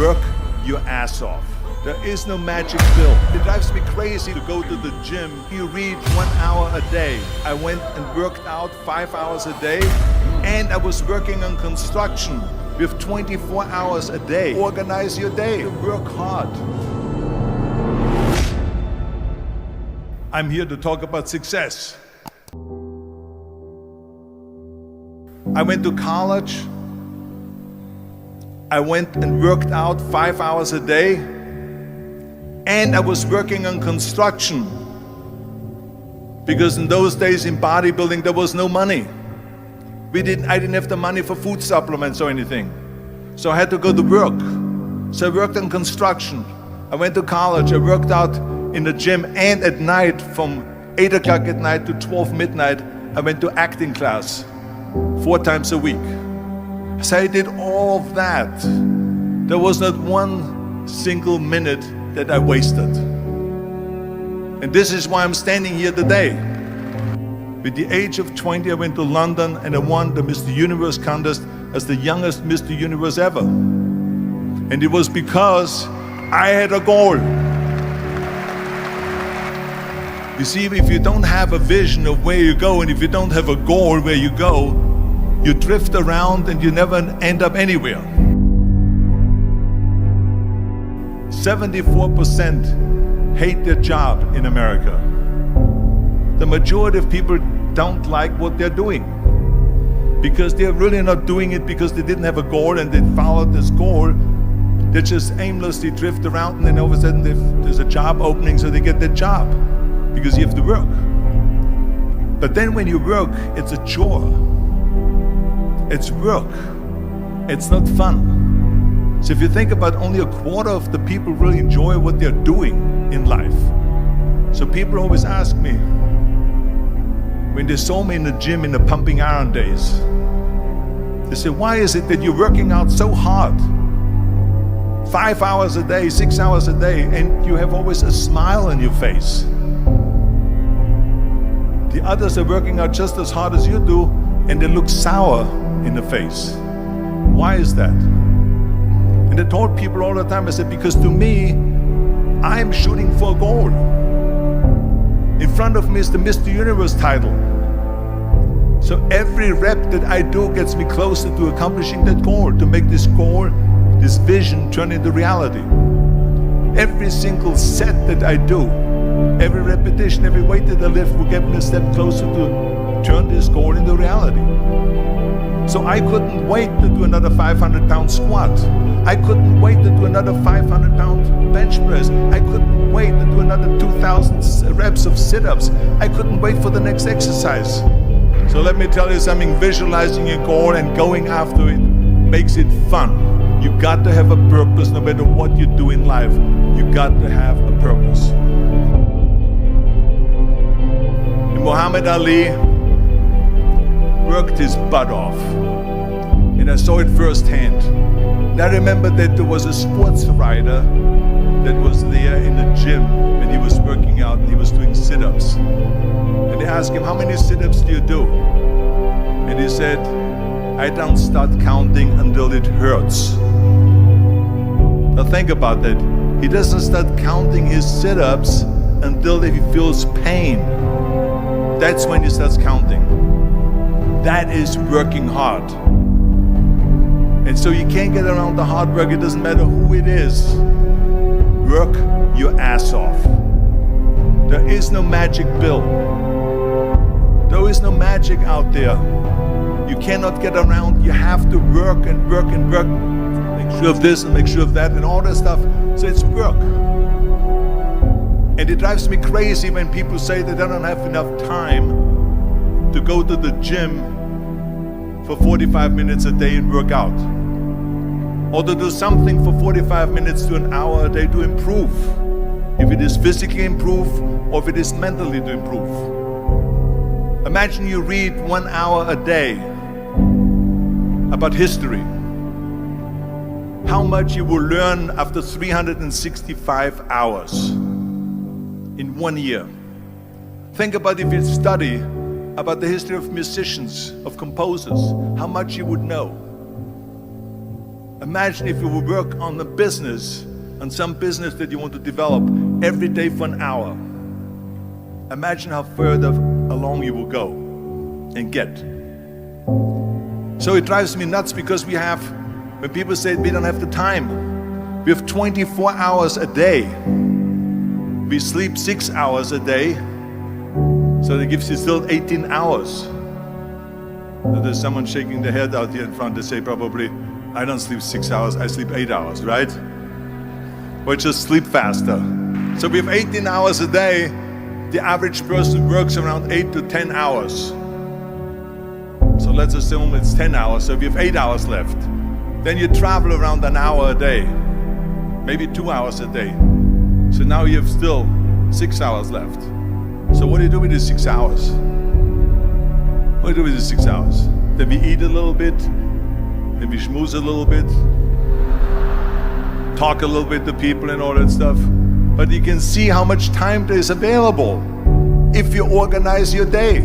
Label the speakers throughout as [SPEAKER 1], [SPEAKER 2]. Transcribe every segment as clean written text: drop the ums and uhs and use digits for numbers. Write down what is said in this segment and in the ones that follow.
[SPEAKER 1] Work your ass off. There is no magic pill. It drives me crazy to go to the gym. You read 1 hour a day. I went and worked out 5 hours a day, and I was working on construction with 24 hours a day. Organize your day. Work hard. I'm here to talk about success. I went to college. I went and worked out 5 hours a day, and I was working on construction because in those days in bodybuilding there was no money. I didn't have the money for food supplements or anything, so I had to go to work. So I worked on construction. I went to college. I worked out in the gym, and at night from 8 o'clock at night to 12 midnight I went to acting class 4 times a week. So I did all of that. There was not one single minute that I wasted. And this is why I'm standing here today. With the age of 20, I went to London and I won the Mr. Universe contest as the youngest Mr. Universe ever. And it was because I had a goal. You see, if you don't have a vision of where you go, and if you don't have a goal where you go, you drift around and you never end up anywhere. 74% hate their job in America. The majority of people don't like what they're doing because they're really not doing it because they didn't have a goal and they followed this goal. They just aimlessly drift around, and then all of a sudden there's a job opening, so they get their job because you have to work. But then when you work, it's a chore. It's work. It's not fun. So if you think about, only a quarter of the people really enjoy what they're doing in life. So people always ask me, when they saw me in the gym in the pumping iron days, they say, why is it that you're working out so hard? 5 hours a day, 6 hours a day, and you have always a smile on your face. The others are working out just as hard as you do, and they look sour in the face. Why is that? And I told people all the time, I said, because to me, I'm shooting for a goal. In front of me is the Mr. Universe title. So every rep that I do gets me closer to accomplishing that goal, to make this goal, this vision turn into reality. Every single set that I do, every repetition, every weight that I lift will get me a step closer to turn this goal into reality. So I couldn't wait to do another 500-pound squat. I couldn't wait to do another 500-pound bench press. I couldn't wait to do another 2,000 reps of sit-ups. I couldn't wait for the next exercise. So let me tell you something, visualizing your goal and going after it makes it fun. You got to have a purpose no matter what you do in life. You got to have a purpose. And Muhammad Ali worked his butt off, and I saw it firsthand. And I remember that there was a sports writer that was there in the gym when he was working out and he was doing sit-ups. And they asked him, how many sit-ups do you do? And he said, I don't start counting until it hurts. Now think about that. He doesn't start counting his sit-ups until he feels pain. That's when he starts counting. That is working hard. And so you can't get around the hard work. It doesn't matter who it is. Work your ass off. There is no magic pill. There is no magic out there. You cannot get around. You have to work and work and work. Make sure of this and make sure of that and all that stuff. So it's work. And it drives me crazy when people say that they don't have enough time to go to the gym for 45 minutes a day and work out. Or to do something for 45 minutes to an hour a day to improve. If it is physically improve or if it is mentally to improve. Imagine you read 1 hour a day about history. How much you will learn after 365 hours in 1 year. Think about if you study about the history of musicians, of composers, how much you would know. Imagine if you would work on a business, on some business that you want to develop every day for an hour. Imagine how further along you will go and get. So it drives me nuts because when people say we don't have the time, we have 24 hours a day. We sleep 6 hours a day, so that gives you still 18 hours. So there's someone shaking their head out here in front. They say probably, I don't sleep 6 hours, I sleep 8 hours, right? Or just sleep faster. So we have 18 hours a day. The average person works around 8 to 10 hours. So let's assume it's 10 hours, so we have 8 hours left. Then you travel around an hour a day, maybe 2 hours a day. So now you have still 6 hours left. So what do you do with these 6 hours? What do you do with these 6 hours? Then we eat a little bit, then we schmooze a little bit, talk a little bit to people and all that stuff. But you can see how much time there is available if you organize your day.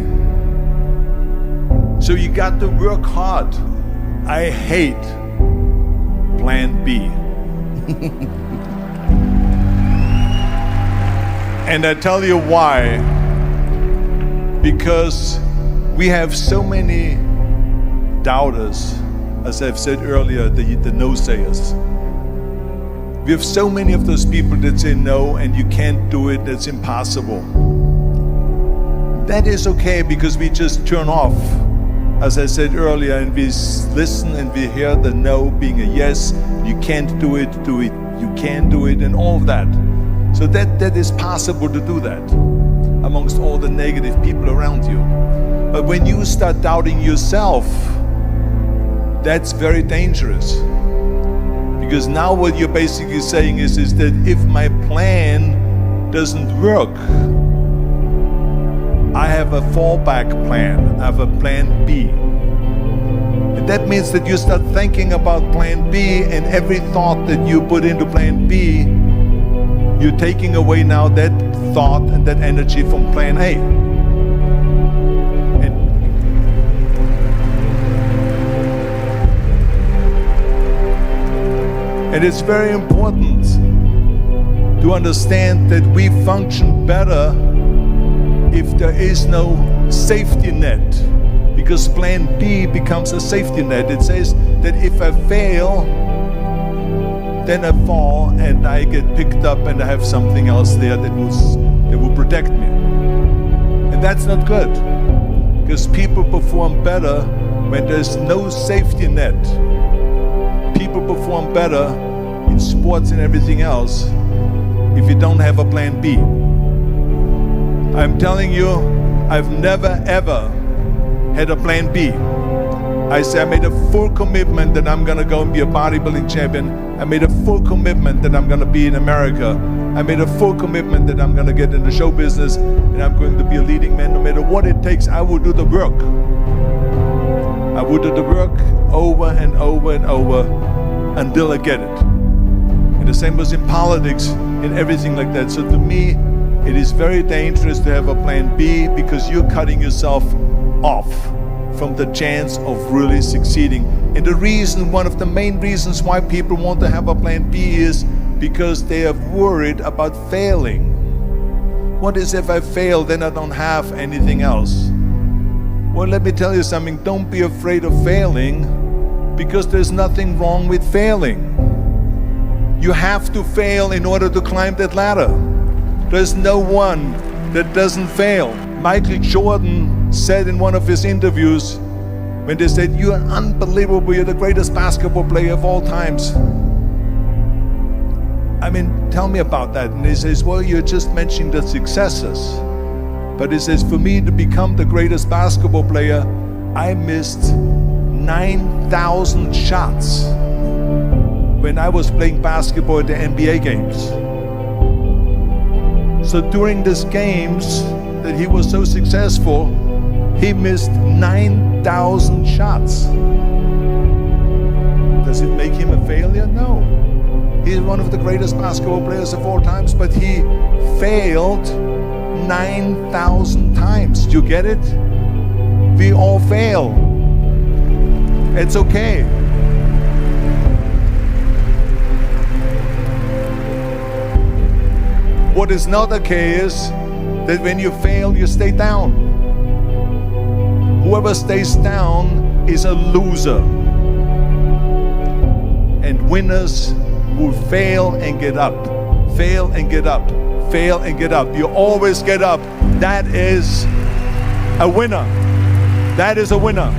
[SPEAKER 1] So you got to work hard. I hate plan B. And I tell you why. Because we have so many doubters, as I've said earlier, the no-sayers. We have so many of those people that say no and you can't do it, that's impossible. That is okay because we just turn off, as I said earlier, and we listen and we hear the no being a yes. You can't do it, you can do it, and all of that. So that is possible to do that amongst all the negative people around you. But when you start doubting yourself, that's very dangerous. Because now what you're basically saying is that if my plan doesn't work, I have a fallback plan, I have a plan B. And that means that you start thinking about plan B, and every thought that you put into plan B, you're taking away now that thought and that energy from plan A. And it's very important to understand that we function better if there is no safety net, because plan B becomes a safety net. It says that if I fail, then I fall and I get picked up and I have something else there that will protect me. And that's not good, because people perform better when there's no safety net. People perform better in sports and everything else if you don't have a plan B. I'm telling you, I've never ever had a plan B. I made a full commitment that I'm gonna go and be a bodybuilding champion. I made a full commitment that I'm gonna be in America. I made a full commitment that I'm gonna get in the show business and I'm going to be a leading man. No matter what it takes, I will do the work. I will do the work over and over and over until I get it. And the same was in politics and everything like that. So to me, it is very dangerous to have a plan B, because you're cutting yourself off from the chance of really succeeding. And the reason, one of the main reasons why people want to have a plan B is because they are worried about failing. What is if I fail, then I don't have anything else? Well, let me tell you something, don't be afraid of failing, because there's nothing wrong with failing. You have to fail in order to climb that ladder. There's no one that doesn't fail. Michael Jordan said in one of his interviews, when they said, "You're unbelievable, you're the greatest basketball player of all times." I mean, tell me about that. And he says, well, you're just mentioning the successes. But he says, for me to become the greatest basketball player, I missed 9,000 shots when I was playing basketball at the NBA games. So during these games that he was so successful, he missed 9,000 shots. Does it make him a failure? No. He's one of the greatest basketball players of all times, but he failed 9,000 times. Do you get it? We all fail. It's okay. what is not okay is that when you fail, you stay down. Whoever stays down is a loser. And winners will fail and get up, fail and get up, fail and get up. You always get up. That is a winner. That is a winner.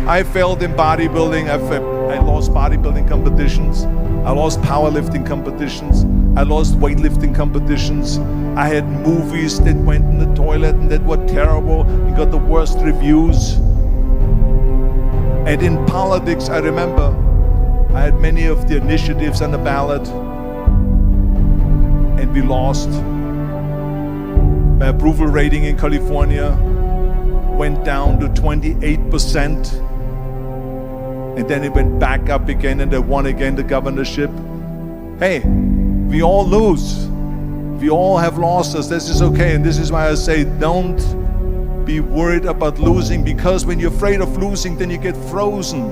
[SPEAKER 1] I failed in bodybuilding. I lost bodybuilding competitions. I lost powerlifting competitions. I lost weightlifting competitions. I had movies that went in the toilet and that were terrible and got the worst reviews. And in politics, I remember I had many of the initiatives on the ballot, and we lost. My approval rating in California went down to 28%. And then it went back up again, and I won again the governorship. Hey, we all lose. We all have losses. This is okay. And this is why I say don't be worried about losing, because when you're afraid of losing, then you get frozen.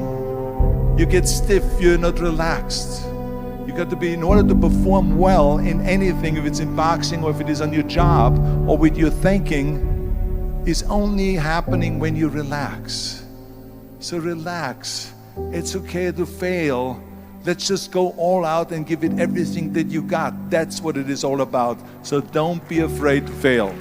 [SPEAKER 1] You get stiff. You're not relaxed. You got to be, in order to perform well in anything, if it's in boxing or if it is on your job or with your thinking, is only happening when you relax. So relax. It's okay to fail. Let's just go all out and give it everything that you got. That's what it is all about. So don't be afraid to fail.